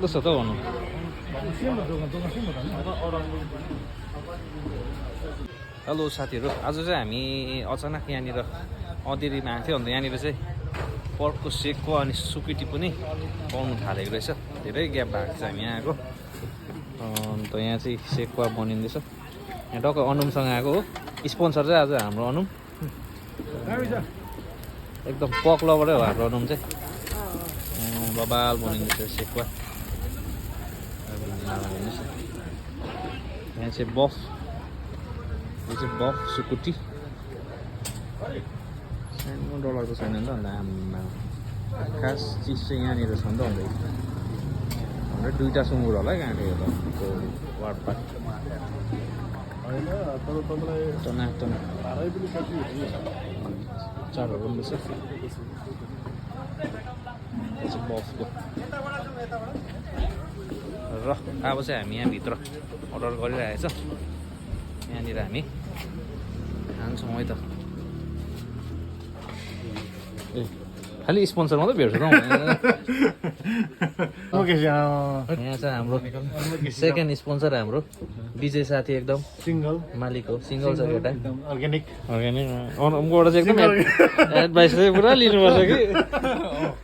सक्दो छ त भन्नु हेलो साथीहरू आज चाहिँ हामी अचानक यहाँनिर अँधेरीमा आएको थियो अन्त यहाँनिर चाहिँ पर्कको सेकको अनि सुकुटी पनि पाउनु थालेको रहेछ धेरै ग्याप भएको छ हामी यहाँ आएको अन्त यहाँ चाहिँ सेकवा बनिँदैछ यहाँ टक्क अनुमसँग आएको हो स्पोन्सर चाहिँ आज हाम्रो अनुम एकदम पक लभरै हो हाम्रो अनुम चाहिँ बबाल बनिँदैछ सेकवा यहाँ चाहिँ बफ यो चाहिँ बफ सुकुटी सानो डलरको छैन नि त अन्त आम्मा खास चिज चाहिँ यहाँनिर छ नि त अन्त दुईवटा सुँगुर होला गाँठो यो त वाटपाट टना टना चारहरू पनि छ बफको र अब चाहिँ हामी यहाँभित्र अर्डर गरिरहेछ यहाँनिर हामी खान्छौँ है त ए खालि स्पोन्सर मात्रै भेट्छ त यहाँ चाहिँ हाम्रो सेकेन्ड स्पोन्सर हाम्रो विजय साथी एकदम सिंगल मालिक हो सिङ्गल छ केटा अर्ग्यानिक अर्ग्यानिकबाट चाहिँ एकदम एडभाइस चाहिँ पुरा लिनुपर्छ कि 99% त